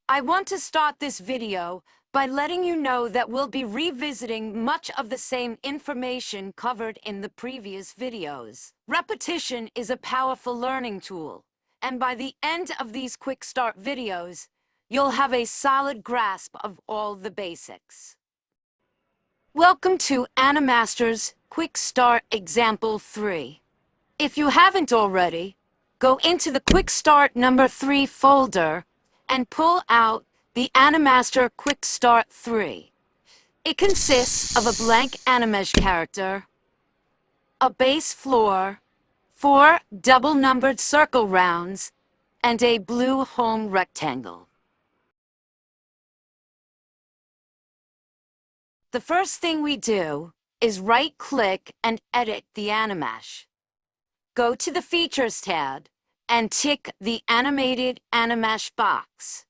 I want to start this video by letting you know that we'll be revisiting much of the same information covered in the previous videos. Repetition is a powerful learning tool, and by the end of these quick start videos, you'll have a solid grasp of all the basics. Welcome to Animaster's Quick Start Example 3. If you haven't already, go into the Quick Start number 3 folder and pull out the Animaster Quick Start 3. It consists of a blank animesh character, a base floor, 4 double-numbered circle rounds, and a blue home rectangle. The first thing we do is right-click and edit the animesh. Go to the Features tab and tick the Animated Animesh box.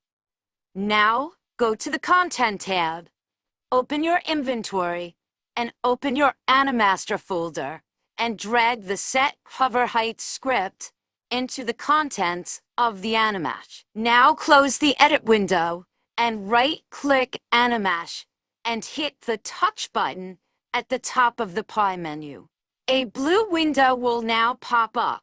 Now, go to the Content tab, open your inventory, and open your Animaster folder, and drag the Set Hover Height script into the contents of the animesh. Now close the Edit window and right-click Animesh and hit the Touch button at the top of the pie menu. A blue window will now pop up.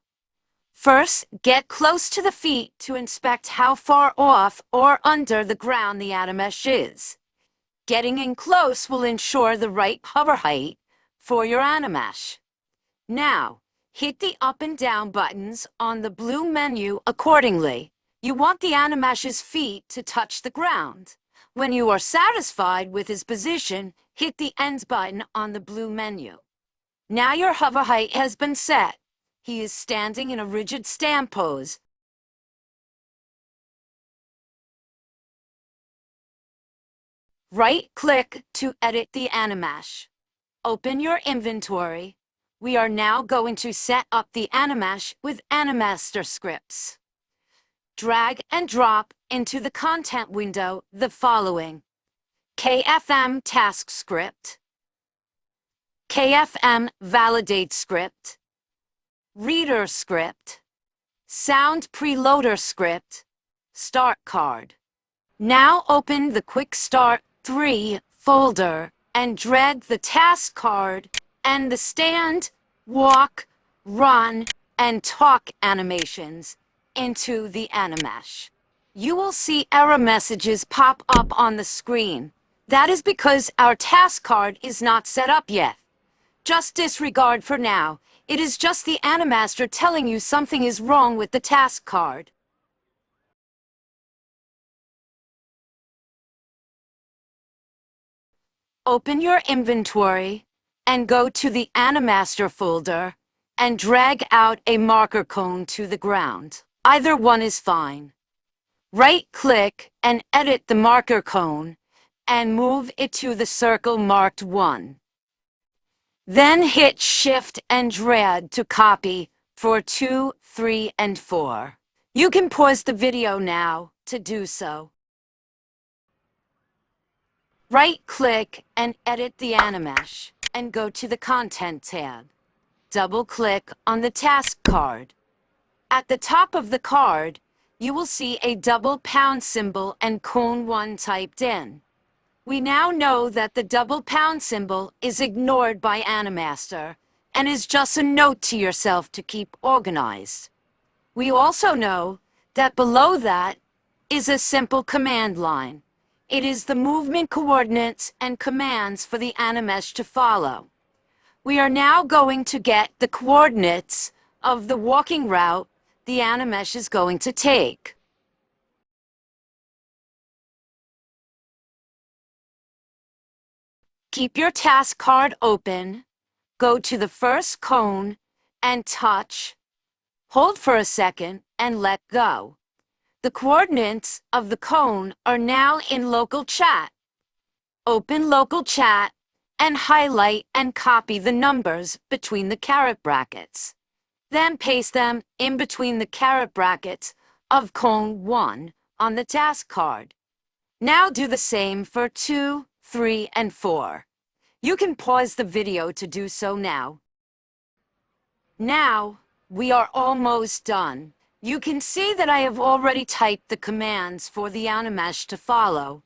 First, get close to the feet to inspect how far off or under the ground the animesh is. Getting in close will ensure the right hover height for your animesh. Now, hit the up and down buttons on the blue menu accordingly. You want the animesh's feet to touch the ground. When you are satisfied with his position, hit the End button on the blue menu. Now your hover height has been set. He is standing in a rigid stand pose. Right-click to edit the animesh. Open your inventory. We are now going to set up the animesh with Animaster scripts. Drag and drop into the content window the following: KFM task script, KFM validate script, reader script, sound preloader script, start card. Now open the Quick Start 3 folder and drag the task card and the stand, walk, run, and talk animations into the animesh. You will see error messages pop up on the screen. That is because our task card is not set up yet. Just disregard for now. It is just the Animaster telling you something is wrong with the task card. Open your inventory and go to the Animaster folder and drag out a marker cone to the ground. Either one is fine. Right-click and edit the marker cone and move it to the circle marked 1. Then hit Shift and drag to copy for 2, 3, and 4. You can pause the video now to do so. Right-click and edit the animesh and go to the Content tab. Double-click on the task card. At the top of the card, you will see a double pound symbol and cone 1 typed in. We now know that the double pound symbol is ignored by Animaster and is just a note to yourself to keep organized. We also know that below that is a simple command line. It is the movement coordinates and commands for the animesh to follow. We are now going to get the coordinates of the walking route the animesh is going to take. Keep your task card open, go to the first cone and touch, hold for a second and let go. The coordinates of the cone are now in local chat. Open local chat and highlight and copy the numbers between the caret brackets. Then paste them in between the caret brackets of cone 1 on the task card. Now do the same for 2, 3, and 4. You can pause the video to do so now. Now, we are almost done. You can see that I have already typed the commands for the Animesh to follow.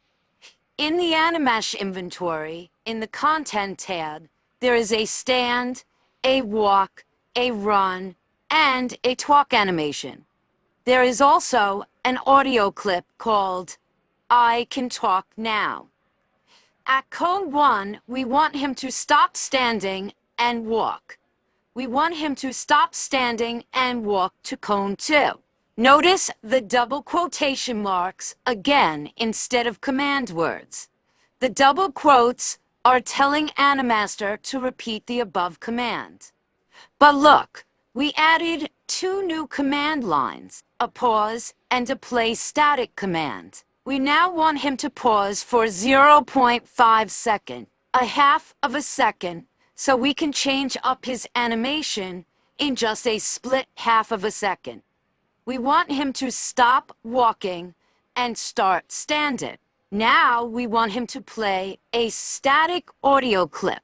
In the Animesh inventory, in the Content tab, there is a stand, a walk, a run, and a talk animation. There is also an audio clip called I Can Talk Now. At cone 1, we want him to stop standing and walk. We want him to stop standing and walk to cone 2. Notice the double quotation marks again instead of command words. The double quotes are telling Animaster to repeat the above command. But look, we added 2 new command lines, a pause and a play static command. We now want him to pause for 0.5 seconds, a half of a second, so we can change up his animation in just a split half of a second. We want him to stop walking and start standing. Now we want him to play a static audio clip.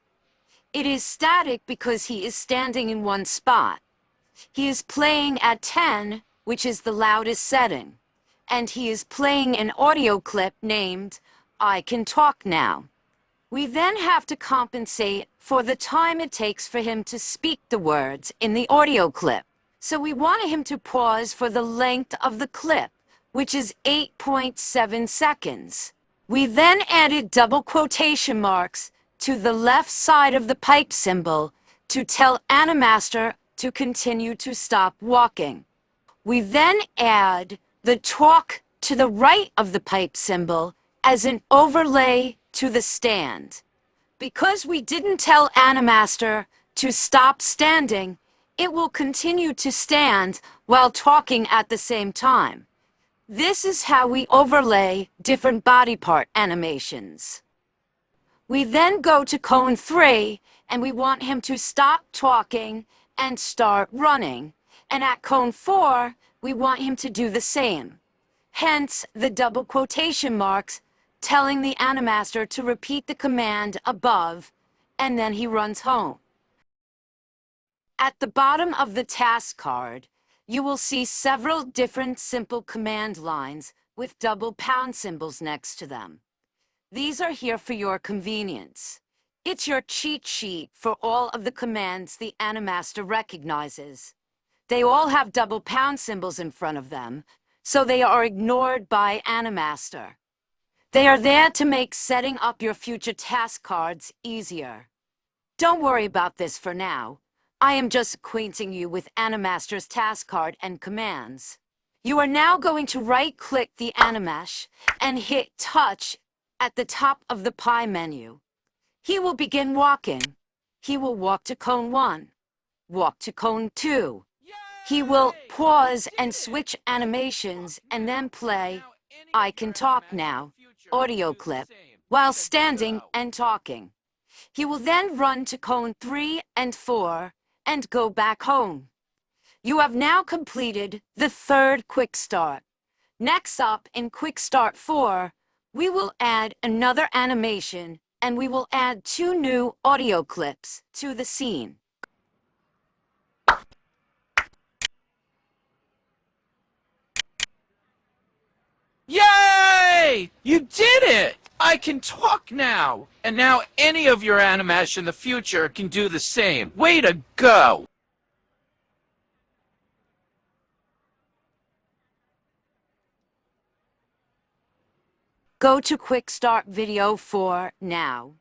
It is static because he is standing in one spot. He is playing at 10, which is the loudest setting, and he is playing an audio clip named I Can Talk Now. We then have to compensate for the time it takes for him to speak the words in the audio clip. So we want him to pause for the length of the clip, which is 8.7 seconds. We then added double quotation marks to the left side of the pipe symbol to tell Animaster to continue to stop walking. We then add the talk to the right of the pipe symbol as an overlay to the stand. Because we didn't tell Animaster to stop standing, it will continue to stand while talking at the same time. This is how we overlay different body part animations. We then go to cone 3, and we want him to stop talking and start running. And at cone 4, we want him to do the same. Hence, the double quotation marks telling the Animaster to repeat the command above, and then he runs home. At the bottom of the task card, you will see several different simple command lines with double pound symbols next to them. These are here for your convenience. It's your cheat sheet for all of the commands the Animaster recognizes. They all have double pound symbols in front of them, so they are ignored by Animaster. They are there to make setting up your future task cards easier. Don't worry about this for now. I am just acquainting you with Animaster's task card and commands. You are now going to right-click the Animesh and hit Touch at the top of the pie menu. He will begin walking. He will walk to cone 1, walk to cone 2. He will pause and switch animations and then play I Can Talk Now audio clip while standing and talking. He will then run to cone 3 and 4 and go back home. You have now completed the 3rd Quickstart. Next up in Quickstart 4, we will add another animation and we will add 2 new audio clips to the scene. Yay! You did it! I can talk now! And now any of your animesh in the future can do the same. Way to go! Go to Quickstart Video 4 now.